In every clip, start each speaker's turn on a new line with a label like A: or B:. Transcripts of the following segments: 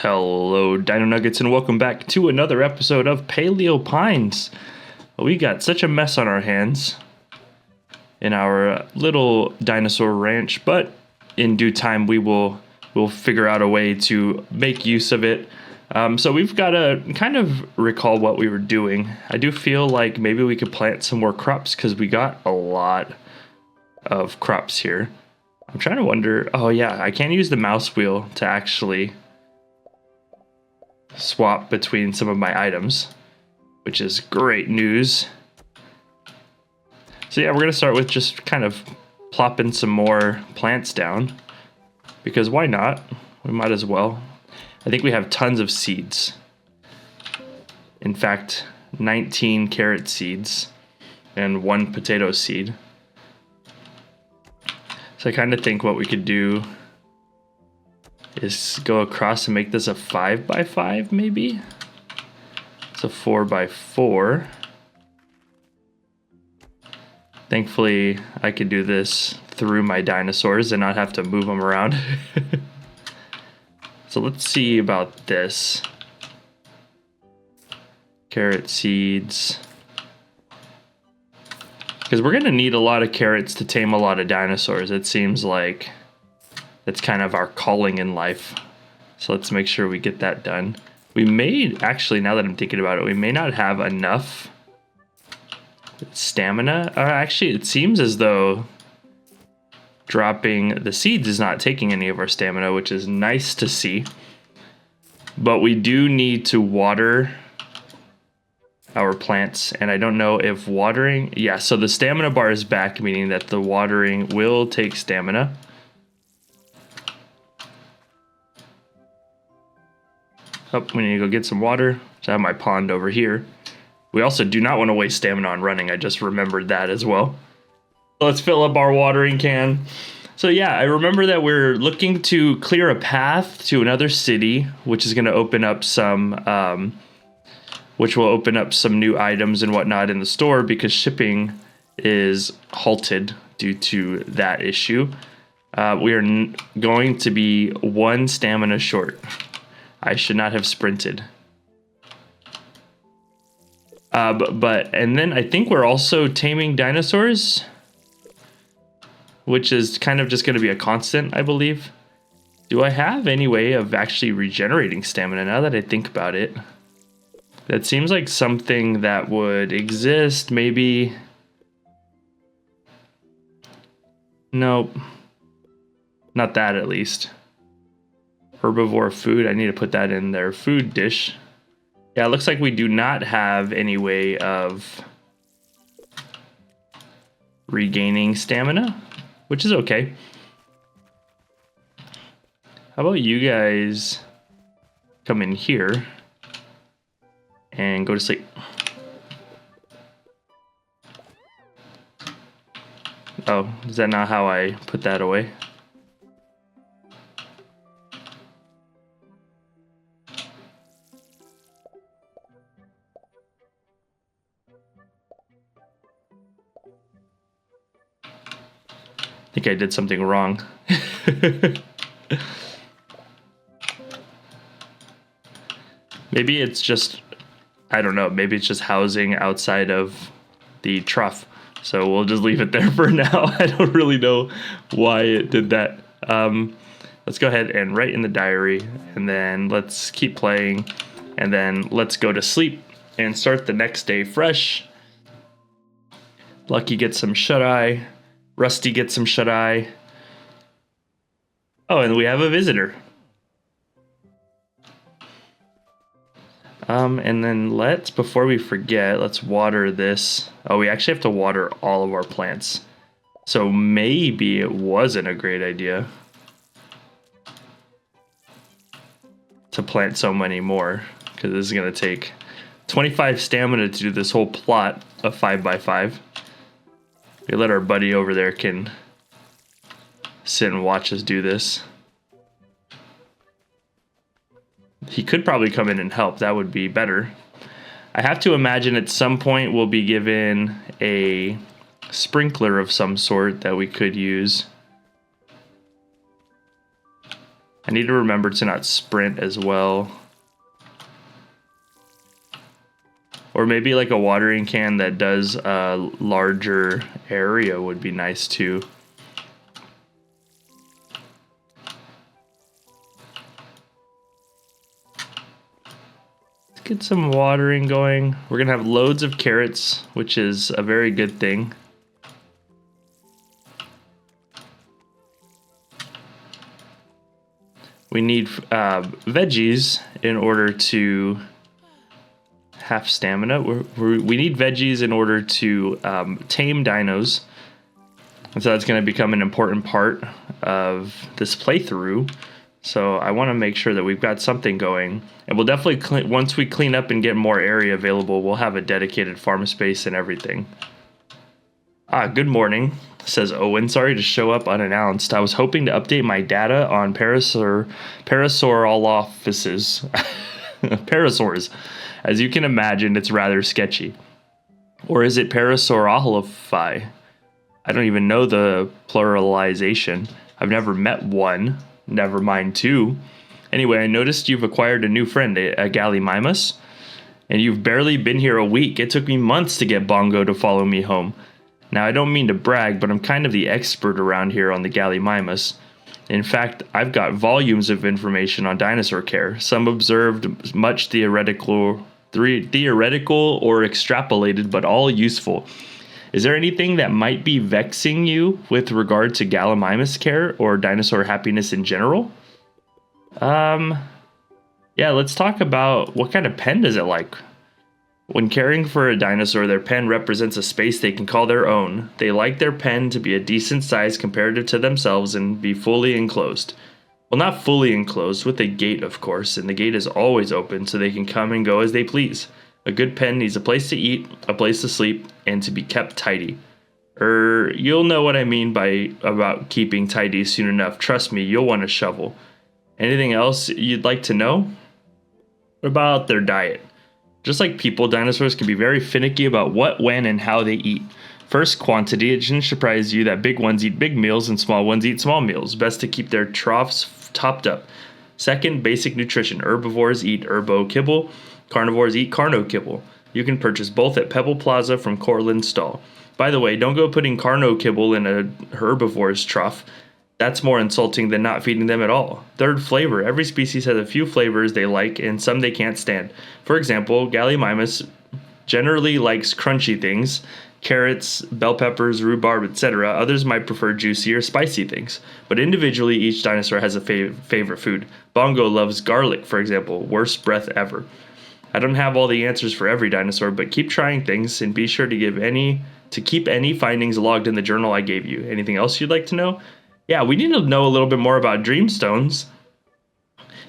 A: Hello, Dino Nuggets, and welcome back to another episode of Paleo Pines. We got such a mess on our hands in our little dinosaur ranch, but in due time we'll figure out a way to make use of it. So we've got to kind of recall what we were doing. I do feel like maybe we could plant some more crops because we got a lot of crops here. I'm trying to wonder, oh yeah, I can't use the mouse wheel to actually swap between some of my items, which is great news. So yeah, we're gonna start with just kind of plopping some more plants down, because why not? We might as well. I think we have tons of seeds. In fact, 19 carrot seeds and 1 potato seed. So I kind of think what we could do is go across and make this a 5x5 maybe. It's a 4x4. Thankfully, I could do this through my dinosaurs and not have to move them around. So let's see about this. Carrot seeds. Because we're going to need a lot of carrots to tame a lot of dinosaurs. It seems like that's kind of our calling in life. So let's make sure we get that done. We may, actually, now that I'm thinking about it, we may not have enough stamina. Actually, it seems as though dropping the seeds is not taking any of our stamina, which is nice to see. But we do need to water our plants, and I don't know if watering... Yeah, so the stamina bar is back, meaning that the watering will take stamina. Oh, we need to go get some water. So I have my pond over here. We also do not want to waste stamina on running. I just remembered that as well. Let's fill up our watering can. So yeah, I remember that we're looking to clear a path to another city, which is going to open up some... which will open up some new items and whatnot in the store, because shipping is halted due to that issue. We are going to be 1 stamina short. I should not have sprinted. And then I think we're also taming dinosaurs, which is kind of just going to be a constant, I believe. Do I have any way of actually regenerating stamina now that I think about it? That seems like something that would exist, maybe. Nope. Not that, at least. Herbivore food, I need to put that in their food dish. Yeah, it looks like we do not have any way of regaining stamina, which is okay. How about you guys come in here and go to sleep? Oh, is that not how I put that away? I think I did something wrong. Maybe it's just... I don't know, maybe it's just housing outside of the trough. So we'll just leave it there for now. I don't really know why it did that. Let's go ahead and write in the diary, and then let's keep playing, and then let's go to sleep and start the next day fresh. Lucky gets some shut-eye. Rusty gets some shut-eye. Oh, and we have a visitor. And then before we forget, let's water this. Oh, we actually have to water all of our plants. So maybe it wasn't a great idea to plant so many more, because this is going to take 25 stamina to do this whole plot of 5x5. We let our buddy over there can sit and watch us do this. He could probably come in and help. That would be better. I have to imagine at some point we'll be given a sprinkler of some sort that we could use. I need to remember to not sprint as well. Or maybe like a watering can that does a larger area would be nice too. Let's get some watering going. We're gonna have loads of carrots, which is a very good thing. We need veggies in order to have stamina. We need veggies in order to tame dinos. And so that's going to become an important part of this playthrough. So I want to make sure that we've got something going. And we'll definitely, once we clean up and get more area available, we'll have a dedicated farm space and everything. Good morning, says Owen. Sorry to show up unannounced. I was hoping to update my data on Parasaurolophuses. Parasaurs. As you can imagine, it's rather sketchy. Or is it Parasaurolophi? I don't even know the pluralization. I've never met one. Never mind two. Anyway, I noticed you've acquired a new friend, a Gallimimus. And you've barely been here a week. It took me months to get Bongo to follow me home. Now, I don't mean to brag, but I'm kind of the expert around here on the Gallimimus. In fact, I've got volumes of information on dinosaur care, some observed, much theoretical or extrapolated, but all useful. Is there anything that might be vexing you with regard to Gallimimus care or dinosaur happiness in general? Yeah, let's talk about what kind of pen does it like? When caring for a dinosaur, their pen represents a space they can call their own. They like their pen to be a decent size comparative to themselves and be fully enclosed. Well, not fully enclosed, with a gate, of course, and the gate is always open so they can come and go as they please. A good pen needs a place to eat, a place to sleep, and to be kept tidy. You'll know what I mean about keeping tidy soon enough. Trust me, you'll want a shovel. Anything else you'd like to know? What about their diet? Just like people, dinosaurs can be very finicky about what, when, and how they eat. First, quantity. It shouldn't surprise you that big ones eat big meals and small ones eat small meals. Best to keep their troughs topped up. Second, basic nutrition. Herbivores eat herbo kibble. Carnivores eat carno kibble. You can purchase both at Pebble Plaza from Cortland's stall. By the way, don't go putting carno kibble in a herbivore's trough. That's more insulting than not feeding them at all. Third, flavor. Every species has a few flavors they like and some they can't stand. For example, Gallimimus generally likes crunchy things, carrots, bell peppers, rhubarb, etc. Others might prefer juicy or spicy things. But individually, each dinosaur has a favorite food. Bongo loves garlic, for example. Worst breath ever. I don't have all the answers for every dinosaur, but keep trying things and be sure to keep any findings logged in the journal I gave you. Anything else you'd like to know? Yeah, we need to know a little bit more about dreamstones.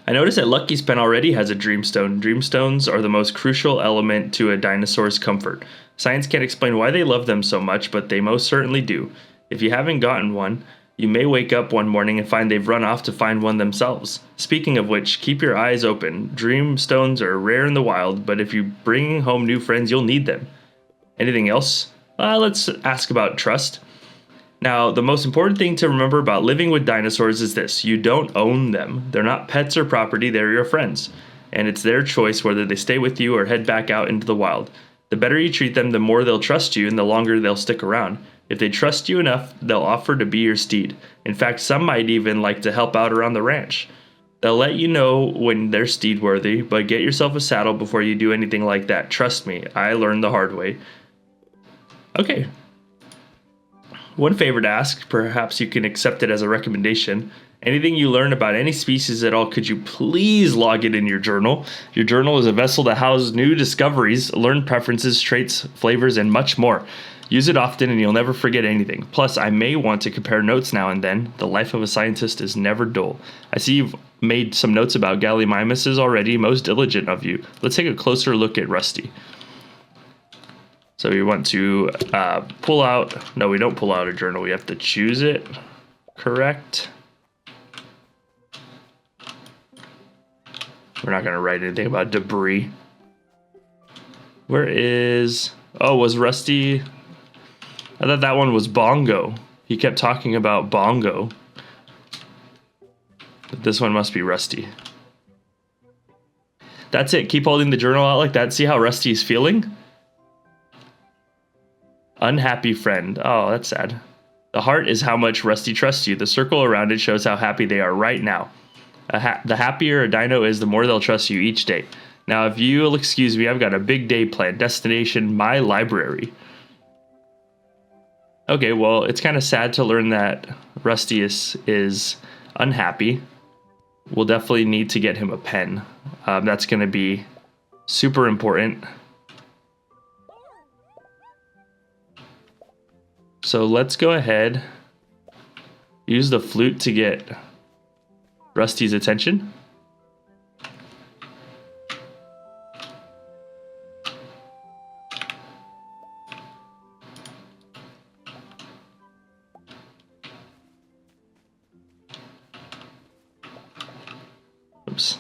A: I noticed that Lucky's pen already has a dreamstone. Dreamstones are the most crucial element to a dinosaur's comfort. Science can't explain why they love them so much, but they most certainly do. If you haven't gotten one, you may wake up one morning and find they've run off to find one themselves. Speaking of which, keep your eyes open. Dreamstones are rare in the wild, but if you bring home new friends, you'll need them. Anything else? Let's ask about trust. Now, the most important thing to remember about living with dinosaurs is this. You don't own them. They're not pets or property, they're your friends. And it's their choice whether they stay with you or head back out into the wild. The better you treat them, the more they'll trust you and the longer they'll stick around. If they trust you enough, they'll offer to be your steed. In fact, some might even like to help out around the ranch. They'll let you know when they're steed worthy, but get yourself a saddle before you do anything like that. Trust me, I learned the hard way. Okay. One favor to ask, perhaps you can accept it as a recommendation. Anything you learn about any species at all, could you please log it in your journal? Your journal is a vessel to house new discoveries, learn preferences, traits, flavors, and much more. Use it often and you'll never forget anything. Plus, I may want to compare notes now and then. The life of a scientist is never dull. I see you've made some notes about Gallimimuses already, most diligent of you. Let's take a closer look at Rusty. So we want to pull out, no, we don't pull out a journal. We have to choose it, correct? We're not going to write anything about debris. Where is, was Rusty, I thought that one was Bongo. He kept talking about Bongo. This one must be Rusty. That's it. Keep holding the journal out like that. See how Rusty is feeling? Unhappy friend. Oh, that's sad. The heart is how much Rusty trusts you. The circle around it shows how happy they are right now. The happier a dino is, the more they'll trust you each day. Now, if you'll excuse me, I've got a big day planned. Destination, my library. Okay, well, it's kind of sad to learn that Rusty is unhappy. We'll definitely need to get him a pen. That's going to be super important. So let's go ahead, use the flute to get Rusty's attention. Oops.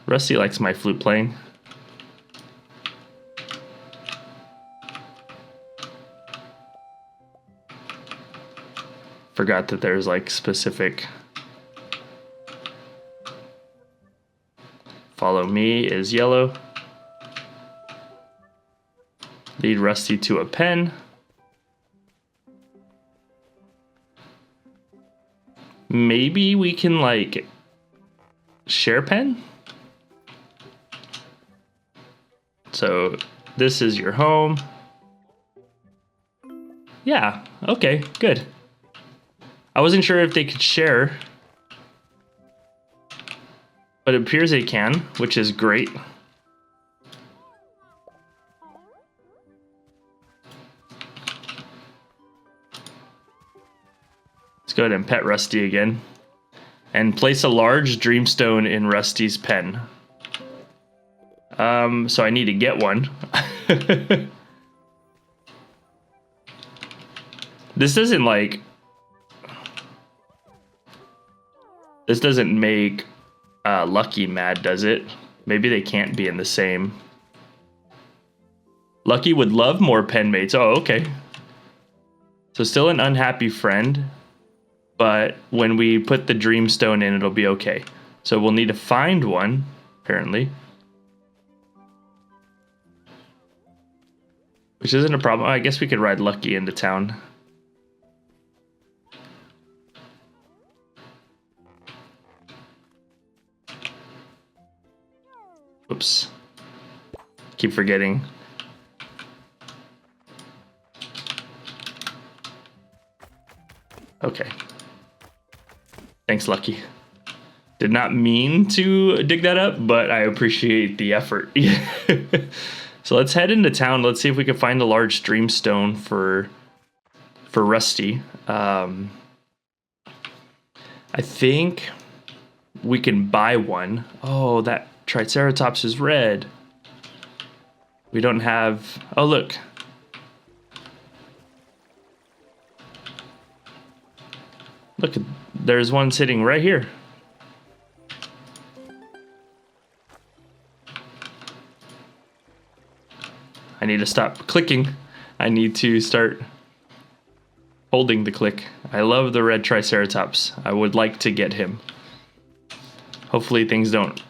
A: Rusty likes my flute playing. Forgot that there's like specific. Follow me is yellow. Lead Rusty to a pen. Maybe we can like share pen. So this is your home. Yeah, okay, good. I wasn't sure if they could share, but it appears they can, which is great. Let's go ahead and pet Rusty again and place a large dreamstone in Rusty's pen. So I need to get one. This doesn't like... This doesn't make Lucky mad, does it? Maybe they can't be in the same. Lucky would love more pen mates. Oh, okay. So still an unhappy friend, but when we put the dreamstone in, it'll be okay. So we'll need to find one, apparently. Which isn't a problem. I guess we could ride Lucky into town. Oops. Keep forgetting. Okay. Thanks, Lucky. Did not mean to dig that up, but I appreciate the effort. So let's head into town. Let's see if we can find a large dreamstone for Rusty. I think we can buy one. Oh, that Triceratops is red. We don't have... Oh, look. Look, there's one sitting right here. I need to stop clicking. I need to start holding the click. I love the red Triceratops. I would like to get him. Hopefully things don't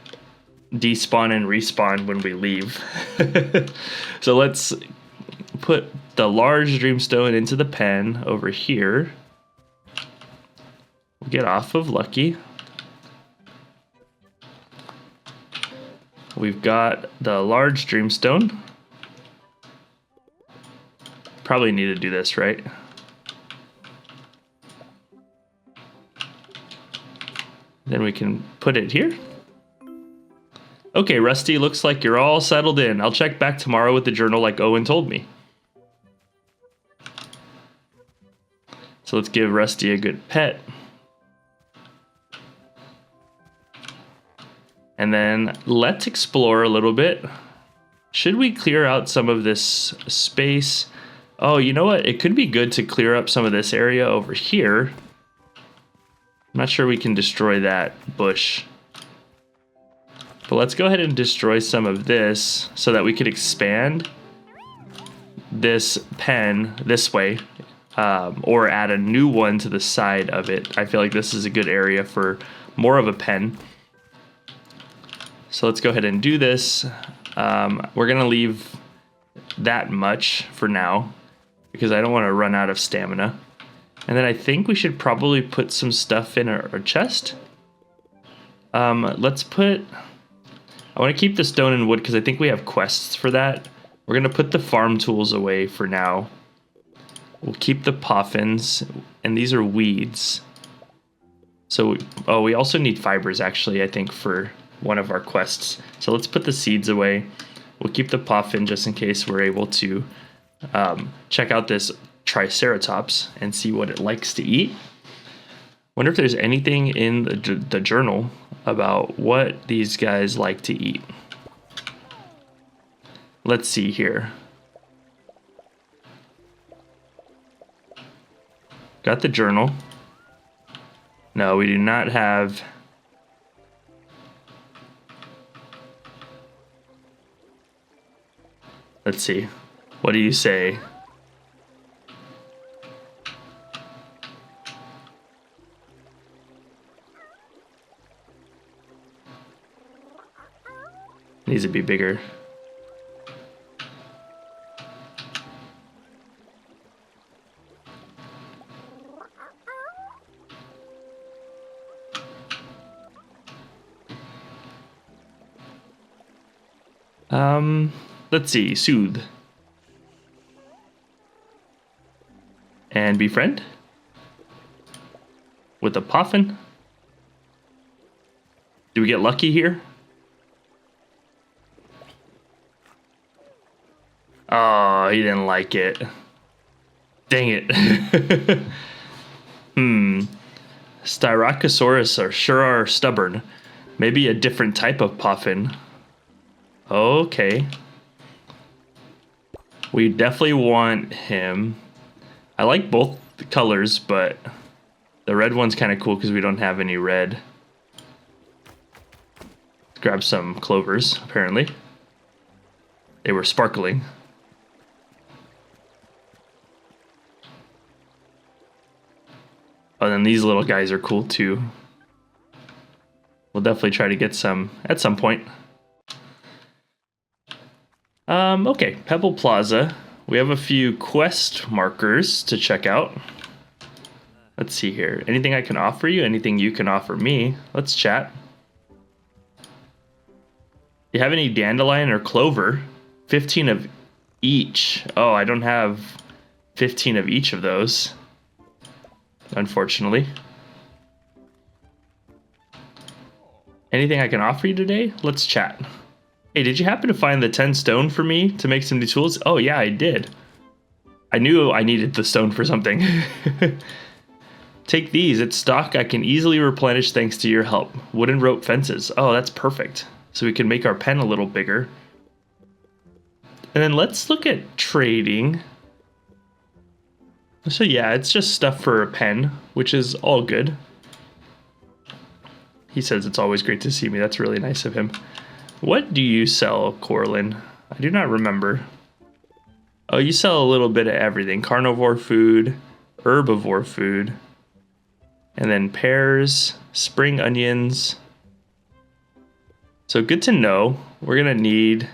A: despawn and respawn when we leave. So let's put the large dreamstone into the pen over here. We'll get off of Lucky. We've got the large dreamstone. Probably need to do this, right? Then we can put it here. Okay, Rusty, looks like you're all settled in. I'll check back tomorrow with the journal like Owen told me. So let's give Rusty a good pet. And then let's explore a little bit. Should we clear out some of this space? Oh, you know what? It could be good to clear up some of this area over here. I'm not sure we can destroy that bush. But let's go ahead and destroy some of this so that we could expand this pen this way, or add a new one to the side of it. I feel like this is a good area for more of a pen. So let's go ahead and do this. We're gonna leave that much for now because I don't want to run out of stamina. And then I think we should probably put some stuff in our chest. Let's put, I want to keep the stone and wood because I think we have quests for that. We're gonna put the farm tools away for now. We'll keep the poffins, and these are weeds. So, we also need fibers actually, I think, for one of our quests. So let's put the seeds away. We'll keep the poffin just in case we're able to check out this triceratops and see what it likes to eat. Wonder if there's anything in the journal about what these guys like to eat. Let's see here. Got the journal. No, we do not have. Let's see. What do you say? Needs to be bigger. Let's see, soothe. And befriend. With a poffin. Do we get lucky here? Oh, he didn't like it. Dang it. Styracosaurus sure are stubborn. Maybe a different type of poffin. Okay. We definitely want him. I like both the colors, but the red one's kind of cool because we don't have any red. Let's grab some clovers, apparently. They were sparkling. Oh, and then these little guys are cool too. We'll definitely try to get some at some point. Okay, Pebble Plaza. We have a few quest markers to check out. Let's see here. Anything I can offer you? Anything you can offer me? Let's chat. You have any dandelion or clover? 15 of each. Oh, I don't have 15 of each of those, unfortunately. Anything I can offer you today? Let's chat. Hey, did you happen to find the 10 stone for me to make some new tools? Oh yeah, I did. I knew I needed the stone for something. Take these. It's stock I can easily replenish thanks to your help. Wooden rope fences. Oh, that's perfect. So we can make our pen a little bigger. And then let's look at trading. So yeah, it's just stuff for a pen, which is all good. He says it's always great to see me. That's really nice of him. What do you sell, Corlin? I do not remember. Oh, you sell a little bit of everything. Carnivore food, herbivore food, and then pears, spring onions. So good to know. We're gonna need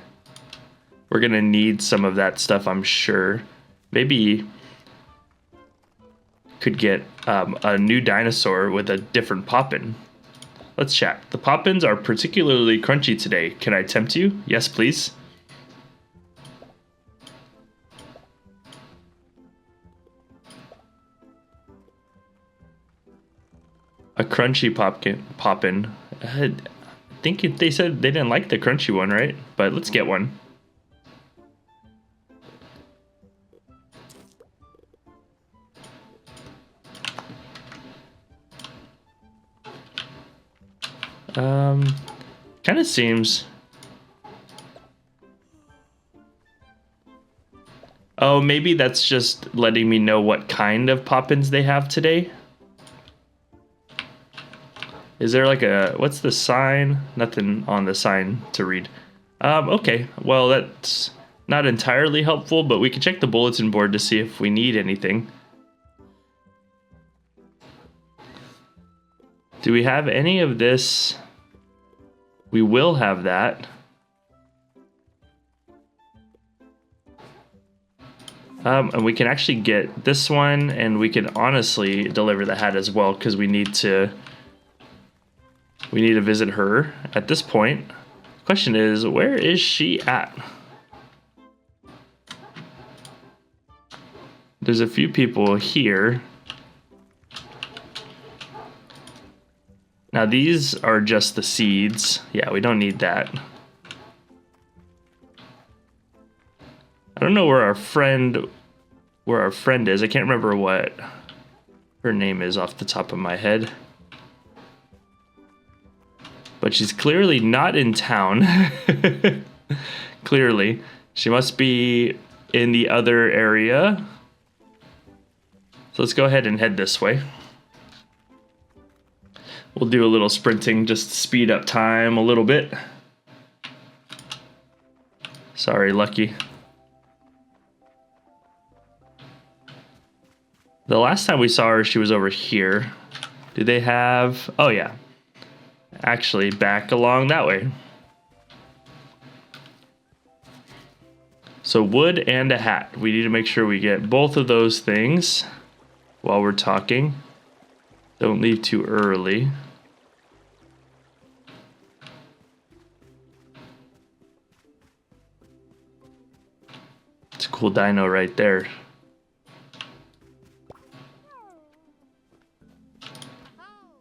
A: some of that stuff, I'm sure. Maybe could get a new dinosaur with a different poppin. Let's chat. The poppins are particularly crunchy today. Can I tempt you? Yes, please. A crunchy poppin. I think they said they didn't like the crunchy one, right? But let's get one. Kind of seems. Oh, maybe that's just letting me know what kind of poppins they have today. Is there like a, what's the sign? Nothing on the sign to read. Okay, well, that's Not entirely helpful, but we can check the bulletin board to see if we need anything. Do we have any of this? We will have that. And we can actually get this one, and we can honestly deliver the hat as well, because we need to visit her at this point. Question is, where is she at? There's a few people here. Now these are just the seeds. Yeah, we don't need that. I don't know where our friend is. I can't remember what her name is off the top of my head. But she's clearly not in town. Clearly. She must be in the other area. So let's go ahead and head this way. We'll do a little sprinting just to speed up time a little bit. Sorry, Lucky. The last time we saw her, she was over here. Do they have... Oh, yeah. Actually, back along that way. So wood and a hat. We need to make sure we get both of those things while we're talking. Don't leave too early. It's a cool dino right there.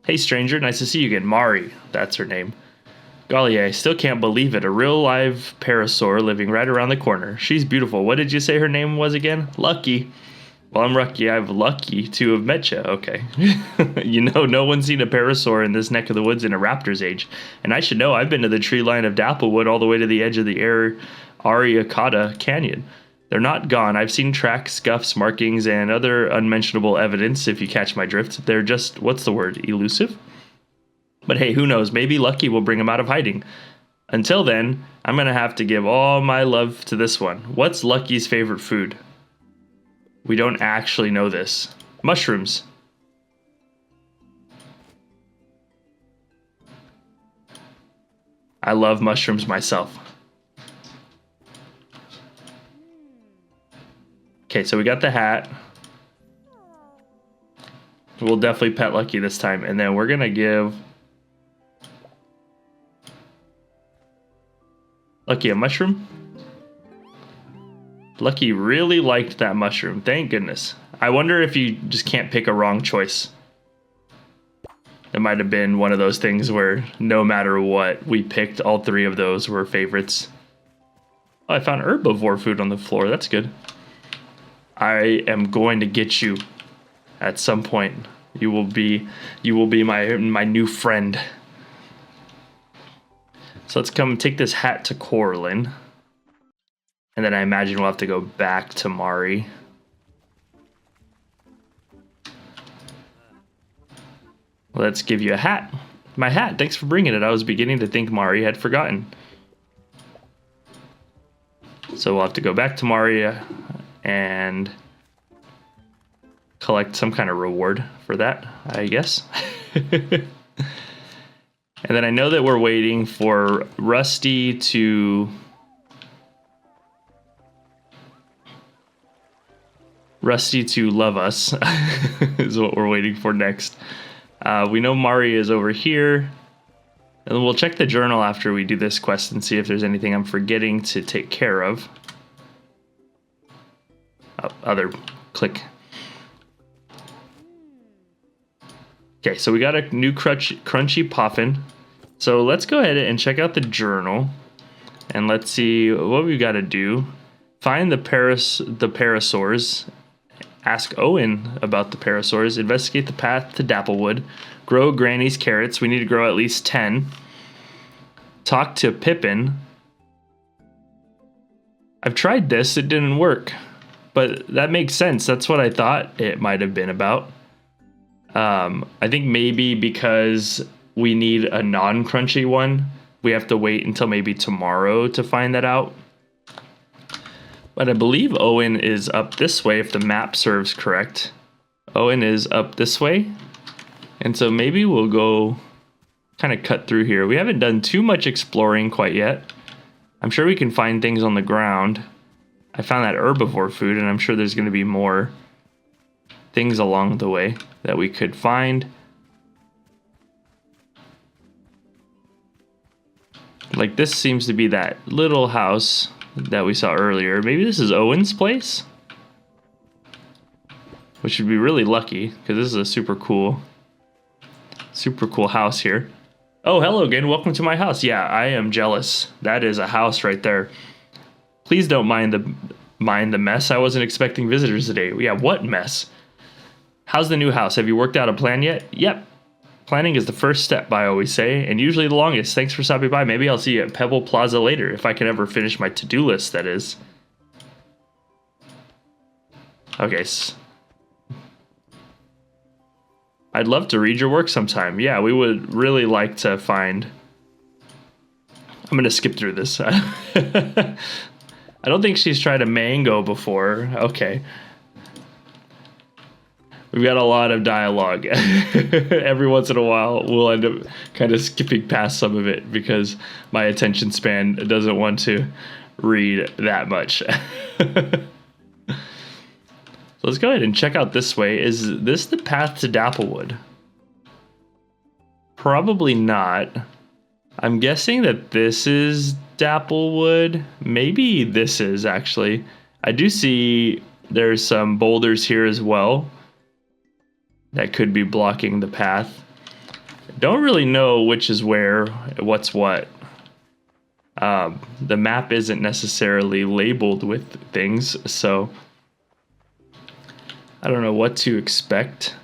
A: Hey stranger, nice to see you again. Mari, that's her name. Golly, I still can't believe it. A real live parasaur living right around the corner. She's beautiful. What did you say her name was again? Lucky. Well, I'm lucky. I'm lucky to have met you. Okay. You know, no one's seen a parasaur in this neck of the woods in a raptor's age. And I should know, I've been to the tree line of Dapplewood all the way to the edge of the Ariakata Canyon. They're not gone. I've seen tracks, scuffs, markings, and other unmentionable evidence, if you catch my drift. They're just, what's the word, elusive? But hey, who knows? Maybe Lucky will bring him out of hiding. Until then, I'm going to have to give all my love to this one. What's Lucky's favorite food? We don't actually know this. Mushrooms. I love mushrooms myself. Okay, so we got the hat. We'll definitely pet Lucky this time. And then we're going to give Lucky a mushroom. Lucky really liked that mushroom. Thank goodness. I wonder if you just can't pick a wrong choice. It might have been one of those things where no matter what we picked, all three of those were favorites. Oh, I found herbivore food on the floor. That's good. I am going to get you at some point. You will be my new friend. So let's come take this hat to Corlin. And then I imagine we'll have to go back to Mari. Let's give you a hat. My hat, thanks for bringing it. I was beginning to think Mari had forgotten. So we'll have to go back to Mari and collect some kind of reward for that, I guess. And then I know that we're waiting for Rusty to... love us is what we're waiting for next. We know Mari is over here. And we'll check the journal after we do this quest and see if there's anything I'm forgetting to take care of. Oh, other click. Okay, so we got a new crunchy poffin. So let's go ahead and check out the journal. And let's see what we got to do. Find the parasaurs. Ask Owen about the parasaurs. Investigate the path to Dapplewood. Grow Granny's carrots. We need to grow at least 10. Talk to Pippin. I've tried this. It didn't work. But that makes sense. That's what I thought it might have been about. I think maybe because we need a non-crunchy one, we have to wait until maybe tomorrow to find that out. But I believe Owen is up this way if the map serves correct. Owen is up this way. And so maybe we'll go kind of cut through here. We haven't done too much exploring quite yet. I'm sure we can find things on the ground. I found that herbivore food, and I'm sure there's going to be more things along the way that we could find. Like this seems to be that little house that we saw earlier. Maybe this is Owen's place? Which would be really lucky, because this is a super cool house here. Oh, hello again. Welcome to my house. Yeah, I am jealous. That is a house right there. Please don't mind the mess. I wasn't expecting visitors today. Yeah, what mess? How's the new house? Have you worked out a plan yet? Yep. Planning is the first step, I always say, and usually the longest. Thanks for stopping by. Maybe I'll see you at Pebble Plaza later, if I can ever finish my to-do list, that is. Okay. I'd love to read your work sometime. Yeah, we would really like to find... I'm going to skip through this. I don't think she's tried a mango before. Okay. We've got a lot of dialogue. Every once in a while, we'll end up kind of skipping past some of it because my attention span doesn't want to read that much. So let's go ahead and check out this way. Is this the path to Dapplewood? Probably not. I'm guessing that this is Dapplewood. Maybe this is, actually. I do see there's some boulders here as well that could be blocking the path. Don't really know which is where, what's what. The map isn't necessarily labeled with things, so I don't know what to expect.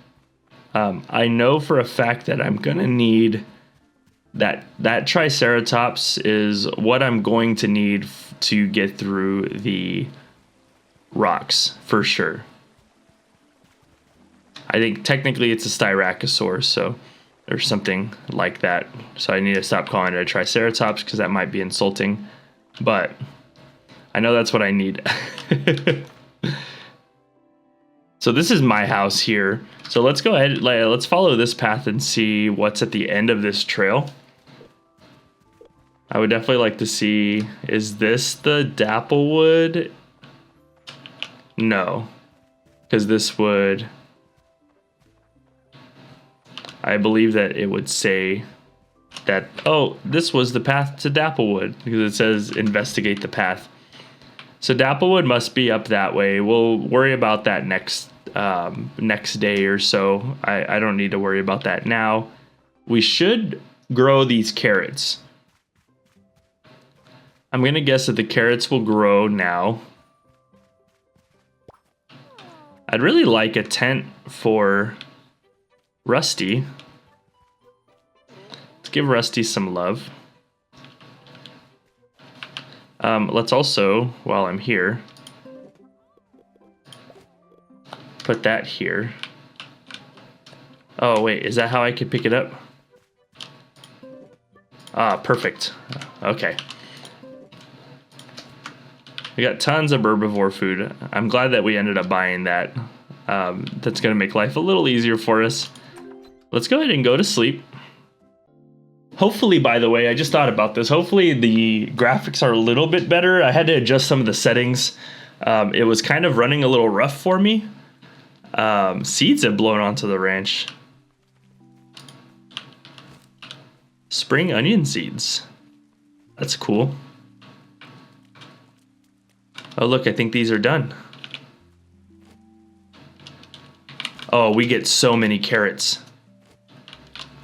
A: I know for a fact that I'm gonna need that Triceratops is what I'm going to need to get through the rocks for sure. I think technically it's a Styracosaur, so there's something like that. So I need to stop calling it a Triceratops because that might be insulting. But I know that's what I need. So this is my house here. So let's go ahead, let's follow this path and see what's at the end of this trail. I would definitely like to see, is this the Dapplewood? No, because this would... I believe that it would say that, oh, this was the path to Dapplewood, because it says investigate the path. So Dapplewood must be up that way. We'll worry about that next day or so. I don't need to worry about that now. We should grow these carrots. I'm going to guess that the carrots will grow now. I'd really like a tent for Rusty. Let's give Rusty some love. Let's also, while I'm here, put that here. Oh, wait, is that how I could pick it up? Ah, perfect. Okay. We got tons of herbivore food. I'm glad that we ended up buying that. That's going to make life a little easier for us. Let's go ahead and go to sleep. Hopefully, by the way, I just thought about this. Hopefully the graphics are a little bit better. I had to adjust some of the settings. It was kind of running a little rough for me. Seeds have blown onto the ranch. Spring onion seeds. That's cool. Oh, look, I think these are done. Oh, we get so many carrots.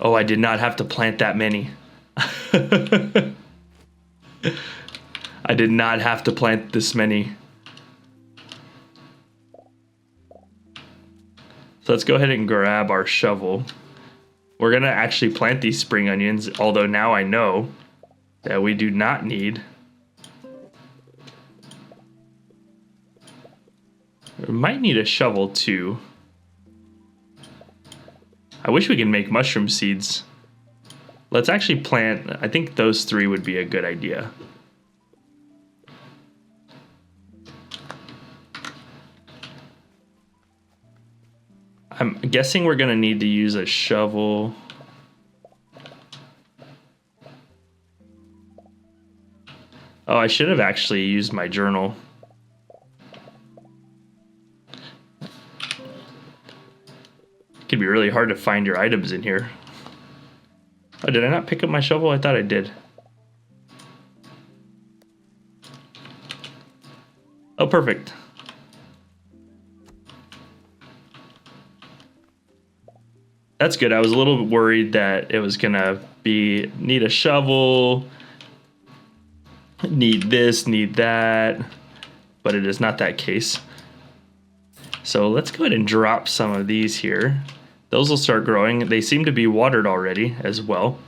A: Oh, I did not have to plant that many. I did not have to plant this many. So let's go ahead and grab our shovel. We're going to actually plant these spring onions, although now I know that we do not need. We might need a shovel too. I wish we could make mushroom seeds. Let's actually plant, I think those three would be a good idea. I'm guessing we're gonna need to use a shovel. Oh, I should have actually used my journal. It could be really hard to find your items in here. Oh, did I not pick up my shovel? I thought I did. Oh, perfect. That's good. I was a little worried that it was gonna need a shovel, need this, need that, but it is not that case. So let's go ahead and drop some of these here. Those will start growing. They seem to be watered already as well.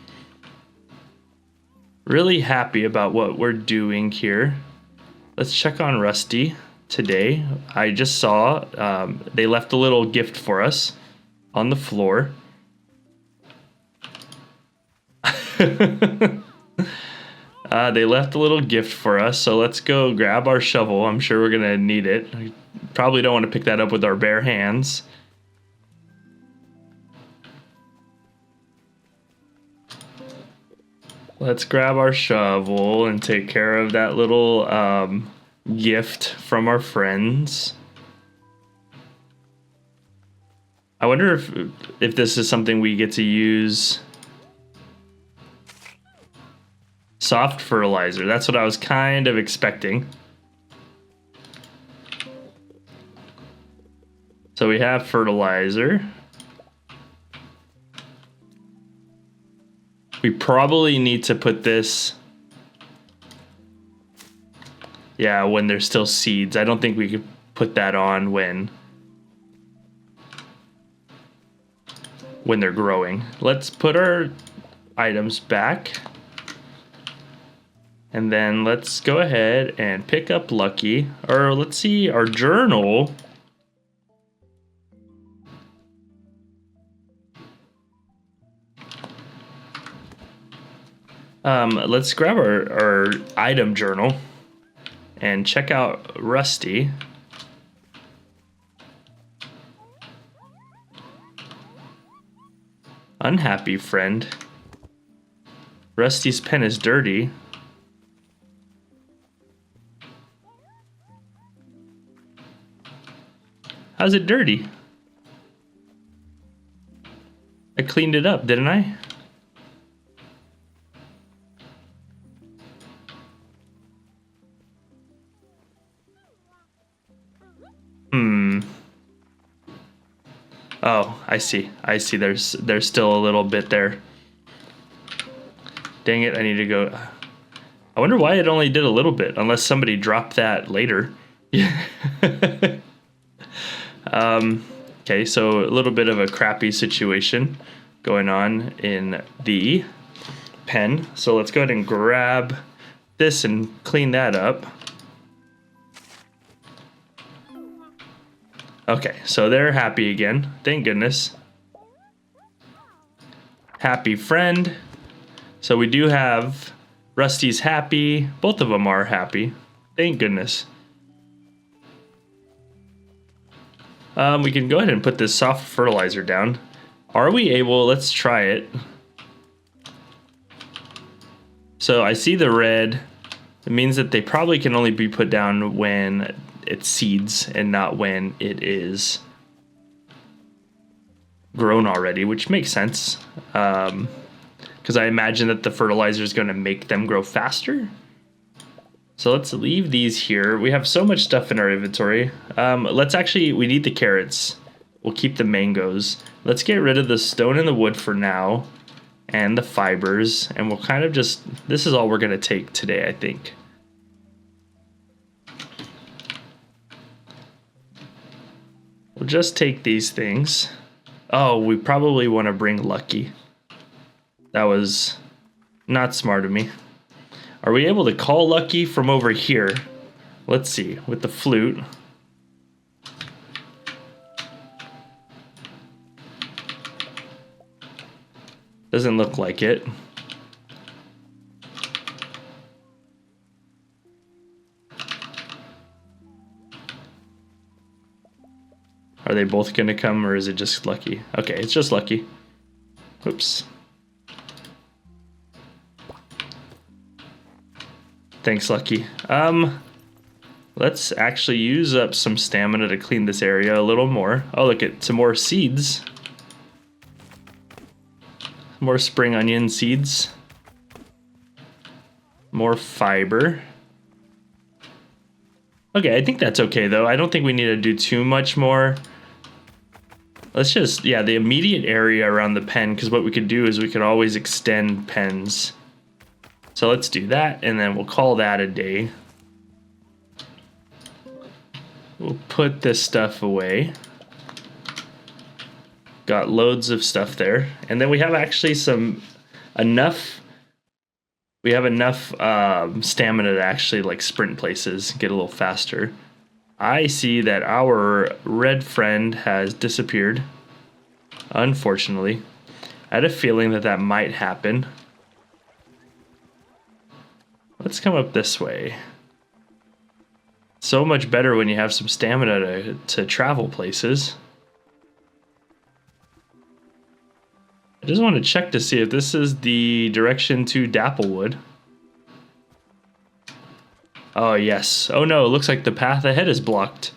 A: Really happy about what we're doing here. Let's check on Rusty today. I just saw they left a little gift for us on the floor. They left a little gift for us, so let's go grab our shovel. I'm sure we're gonna need it. We probably don't want to pick that up with our bare hands. Let's grab our shovel and take care of that little gift from our friends. I wonder if this is something we get to use. Soft fertilizer. That's what I was kind of expecting. So we have fertilizer. We probably need to put this, yeah, when there's still seeds. I don't think we could put that on when they're growing. Let's put our items back. And then let's go ahead and pick up Lucky. Or let's see, our journal. Let's grab our item journal and check out Rusty. Unhappy friend. Rusty's pen is dirty. How's it dirty? I cleaned it up, didn't I? Oh, I see. I see. There's still a little bit there. Dang it, I need to go. I wonder why it only did a little bit, unless somebody dropped that later. Okay, so a little bit of a crappy situation going on in the pen. So let's go ahead and grab this and clean that up. Okay, so they're happy again. Thank goodness. Happy friend. So we do have Rusty's happy. Both of them are happy. Thank goodness. We can go ahead and put this soft fertilizer down. Are we able? Let's try it. So I see the red. It means that they probably can only be put down when it's seeds and not when it is grown already, which makes sense. Because I imagine that the fertilizer is going to make them grow faster. So let's leave these here. We have so much stuff in our inventory. We need the carrots. We'll keep the mangoes. Let's get rid of the stone and the wood for now and the fibers. And we'll kind of this is all we're going to take today, I think. We'll just take these things. Oh, we probably want to bring Lucky. That was not smart of me. Are we able to call Lucky from over here? Let's see, with the flute. Doesn't look like it. Are they both gonna come, or is it just Lucky? Okay, it's just Lucky. Oops. Thanks, Lucky. Let's actually use up some stamina to clean this area a little more. Oh, look at some more seeds. More spring onion seeds. More fiber. Okay, I think that's okay though. I don't think we need to do too much more. Let's just, yeah, the immediate area around the pen, because what we could do is we could always extend pens. So let's do that, and then we'll call that a day. We'll put this stuff away. Got loads of stuff there. And then we have actually enough stamina to actually like sprint places, get a little faster. I see that our red friend has disappeared, unfortunately. I had a feeling that that might happen. Let's come up this way. So much better when you have some stamina to travel places. I just want to check to see if this is the direction to Dapplewood. Oh, yes. Oh, no, it looks like the path ahead is blocked.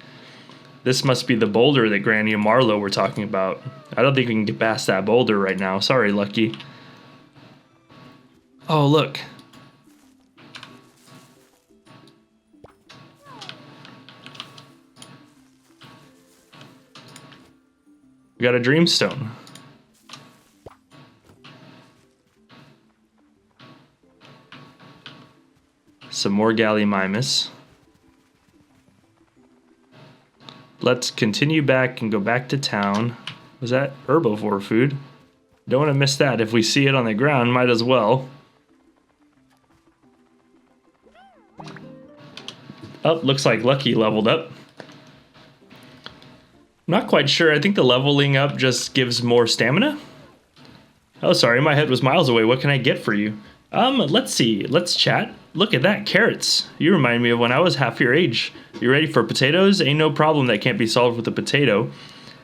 A: This must be the boulder that Granny and Marlo were talking about. I don't think we can get past that boulder right now. Sorry, Lucky. Oh, look. We got a dreamstone. Some more Gallimimus. Let's continue back and go back to town. Was that herbivore food? Don't want to miss that. If we see it on the ground, might as well. Oh, looks like Lucky leveled up. Not quite sure. I think the leveling up just gives more stamina. Oh, sorry, my head was miles away. What can I get for you? Let's see. Let's chat. Look at that, carrots. You remind me of when I was half your age. You ready for potatoes? Ain't no problem that can't be solved with a potato.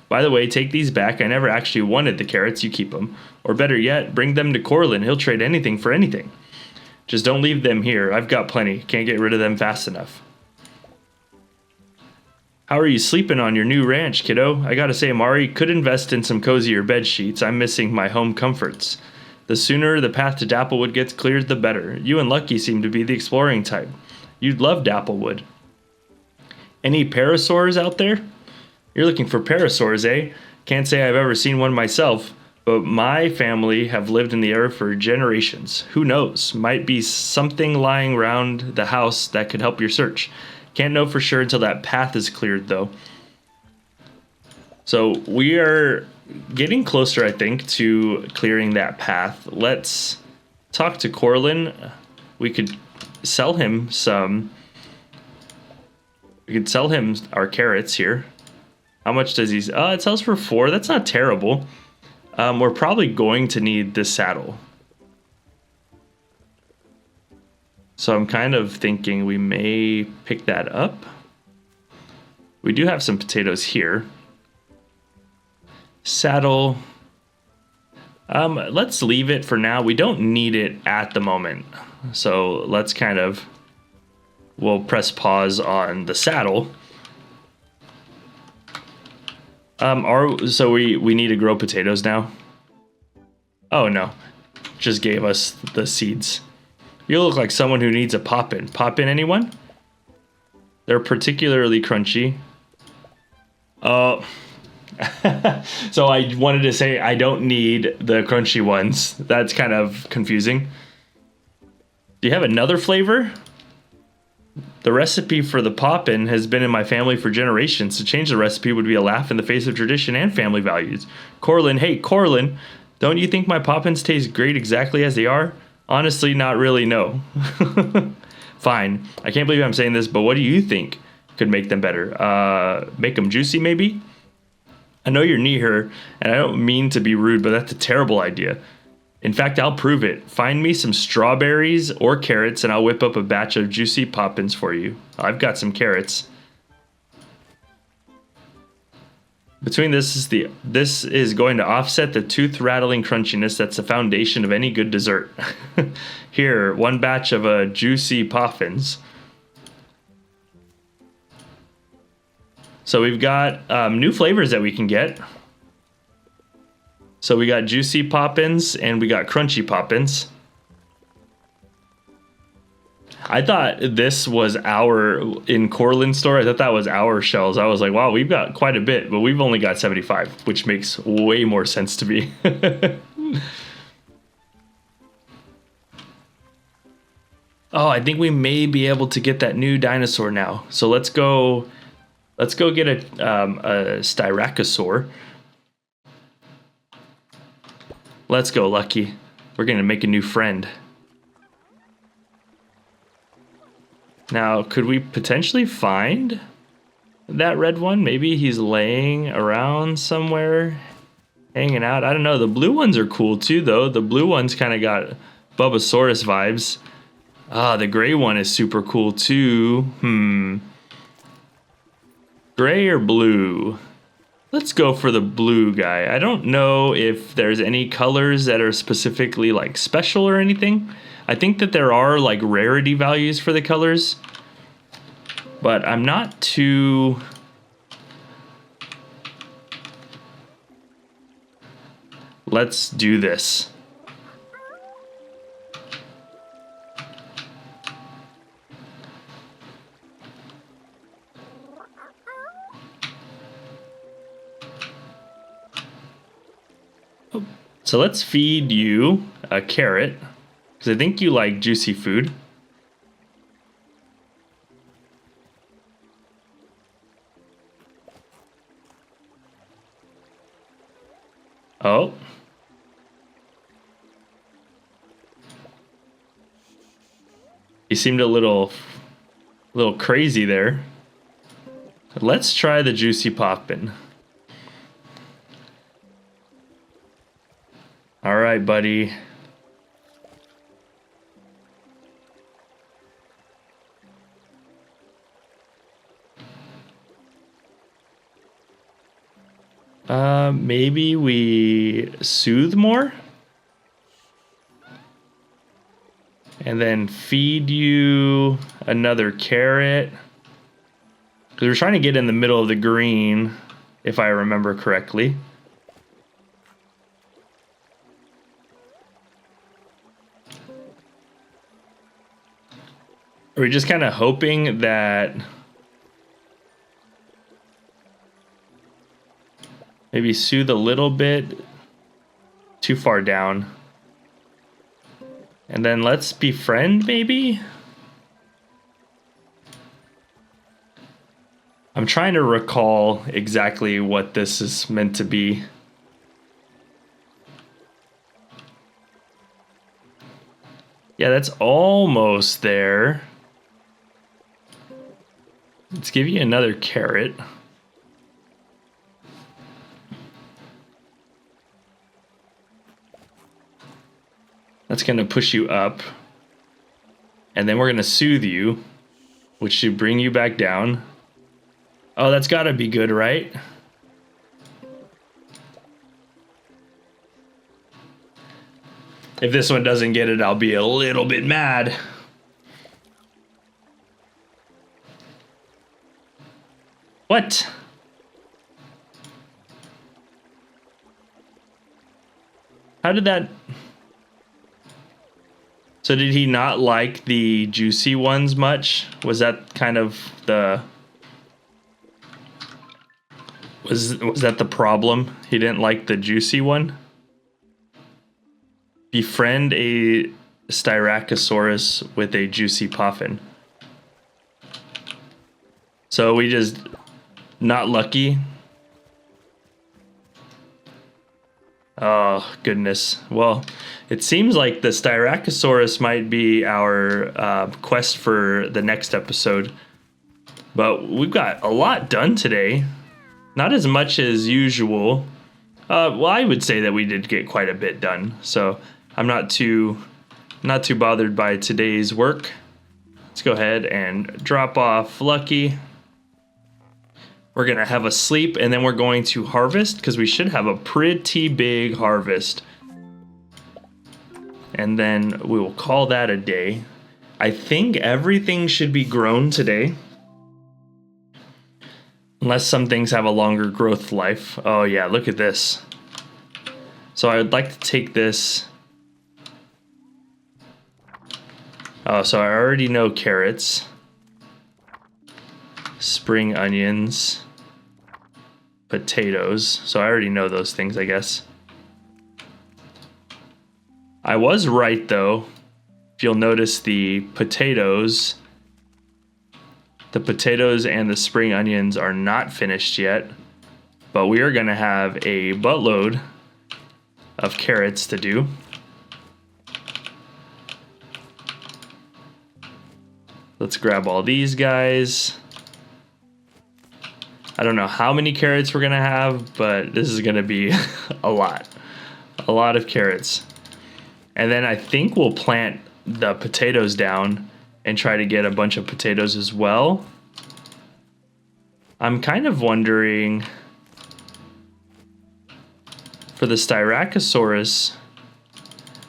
A: By the way, take these back. I never actually wanted the carrots. You keep them. Or better yet, bring them to Corlin. He'll trade anything for anything. Just don't leave them here. I've got plenty. Can't get rid of them fast enough. How are you sleeping on your new ranch, kiddo? I gotta say, Mari, could invest in some cozier bed sheets. I'm missing my home comforts. The sooner the path to Dapplewood gets cleared, the better. You and Lucky seem to be the exploring type. You'd love Dapplewood. Any parasaurs out there? You're looking for parasaurs, eh? Can't say I've ever seen one myself, but my family have lived in the area for generations. Who knows? Might be something lying around the house that could help your search. Can't know for sure until that path is cleared, though. So we are getting closer, I think, to clearing that path. Let's talk to Corlin. We could sell him some. We could sell him our carrots here. How much does he? It sells for 4. That's not terrible. We're probably going to need this saddle. So I'm kind of thinking we may pick that up. We do have some potatoes here. Saddle. Let's leave it for now. We don't need it at the moment. So let's we'll press pause on the saddle. So we need to grow potatoes now? Oh no, just gave us the seeds. You look like someone who needs a pop-in. Pop-in, anyone? They're particularly crunchy. So I wanted to say I don't need the crunchy ones. That's kind of confusing. Do you have another flavor? The recipe for the pop-in has been in my family for generations. To change the recipe would be a laugh in the face of tradition and family values. Corlin, hey, Corlin, don't you think my pop-ins taste great exactly as they are? Honestly, not really, no. Fine. I can't believe I'm saying this, but what do you think could make them better? Make them juicy, maybe? I know you're near her, and I don't mean to be rude, but that's a terrible idea. In fact, I'll prove it. Find me some strawberries or carrots, and I'll whip up a batch of juicy pop-ins for you. I've got some carrots. Between this is going to offset the tooth rattling crunchiness that's the foundation of any good dessert. Here, one batch of juicy poffins. So we've got new flavors that we can get. So we got juicy poppins and we got crunchy poppins. I thought this was in Cortland store, I thought that was our shells. I was like, wow, we've got quite a bit, but we've only got 75, which makes way more sense to me. Oh, I think we may be able to get that new dinosaur now. So let's go get a Styracosaur. Let's go, Lucky. We're gonna make a new friend. Now, could we potentially find that red one? Maybe he's laying around somewhere, hanging out. I don't know. The blue ones are cool too, though. The blue ones kind of got Bulbasaurus vibes. Ah, the gray one is super cool too. Gray or blue? Let's go for the blue guy. I don't know if there's any colors that are specifically like special or anything. I think that there are like rarity values for the colors, but I'm not too... Let's do this. So let's feed you a carrot, because I think you like juicy food. Oh. He seemed a little crazy there. Let's try the juicy poppin'. All right, buddy. Maybe we soothe more? And then feed you another carrot. Because we're trying to get in the middle of the green, if I remember correctly. Are we just kind of hoping that maybe soothe a little bit too far down? And then let's befriend, maybe? I'm trying to recall exactly what this is meant to be. Yeah, that's almost there. Let's give you another carrot. That's going to push you up. And then we're going to soothe you, which should bring you back down. Oh, that's got to be good, right? If this one doesn't get it, I'll be a little bit mad. What? How did that... So did he not like the juicy ones much? Was that kind of the... Was that the problem? He didn't like the juicy one? Befriend a Styracosaurus with a juicy poffin. So we just... Not lucky. Oh, goodness. Well, it seems like the Styracosaurus might be our quest for the next episode. But we've got a lot done today. Not as much as usual. Well, I would say that we did get quite a bit done. So I'm not too bothered by today's work. Let's go ahead and drop off Lucky. We're going to have a sleep, and then we're going to harvest, because we should have a pretty big harvest. And then we will call that a day. I think everything should be grown today. Unless some things have a longer growth life. Oh yeah, look at this. So I would like to take this. Oh, so I already know carrots. Spring onions. Potatoes. So I already know those things, I guess. I was right though. If you'll notice the potatoes and the spring onions are not finished yet, but we are going to have a buttload of carrots to do. Let's grab all these guys. I don't know how many carrots we're going to have, but this is going to be a lot of carrots. And then I think we'll plant the potatoes down and try to get a bunch of potatoes as well. I'm kind of wondering for the Styracosaurus,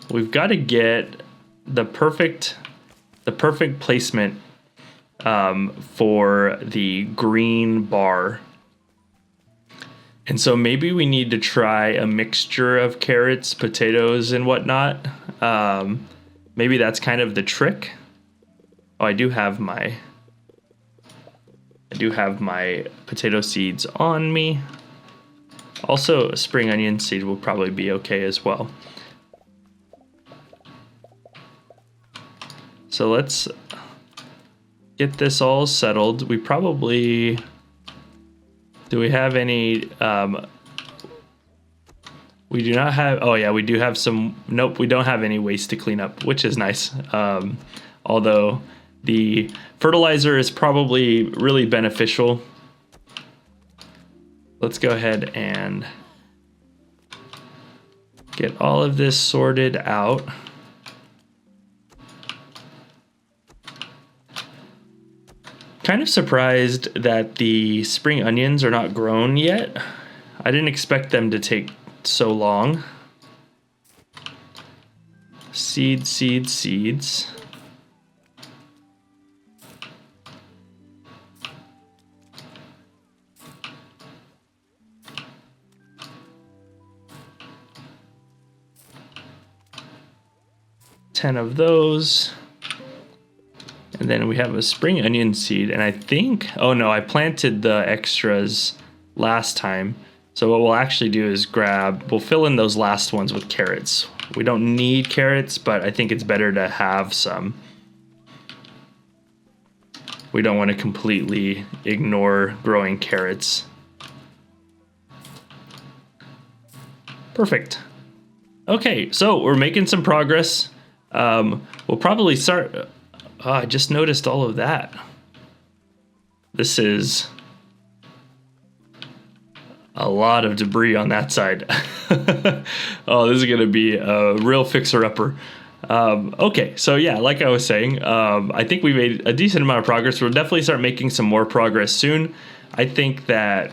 A: we've got to get the perfect placement for the green bar. And so maybe we need to try a mixture of carrots, potatoes, and whatnot. Maybe that's kind of the trick. Oh, I do have my potato seeds on me. Also, a spring onion seed will probably be okay as well. So let's get this all settled. We probably... Do we have any... we do not have... Oh yeah, we do have some... Nope, we don't have any waste to clean up, which is nice. Although the fertilizer is probably really beneficial. Let's go ahead and get all of this sorted out. Kind of surprised that the spring onions are not grown yet. I didn't expect them to take so long. Seeds. Ten of those. And then we have a spring onion seed, and I think, oh no, I planted the extras last time. So what we'll actually do is we'll fill in those last ones with carrots. We don't need carrots, but I think it's better to have some. We don't want to completely ignore growing carrots. Perfect. Okay, so we're making some progress. We'll probably start... Oh, I just noticed all of that. This is a lot of debris on that side. Oh, this is going to be a real fixer-upper. Okay, so yeah, like I was saying, I think we made a decent amount of progress. We'll definitely start making some more progress soon. I think that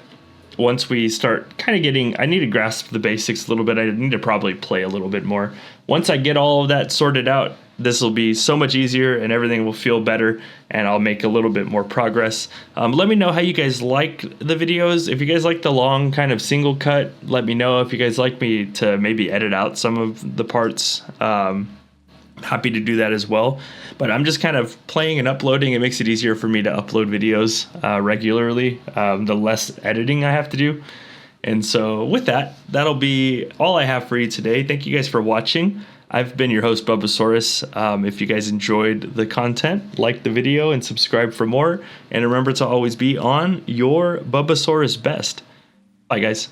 A: once we start kind of getting... I need to grasp the basics a little bit. I need to probably play a little bit more. Once I get all of that sorted out, this will be so much easier and everything will feel better, and I'll make a little bit more progress. Let me know how you guys like the videos. If you guys like the long kind of single cut, let me know. If you guys like me to maybe edit out some of the parts, happy to do that as well. But I'm just kind of playing and uploading. It makes it easier for me to upload videos regularly, the less editing I have to do. And so with that, that'll be all I have for you today. Thank you guys for watching. I've been your host, Bubbasaurus. If you guys enjoyed the content, like the video and subscribe for more. And remember to always be on your Bubbasaurus best. Bye, guys.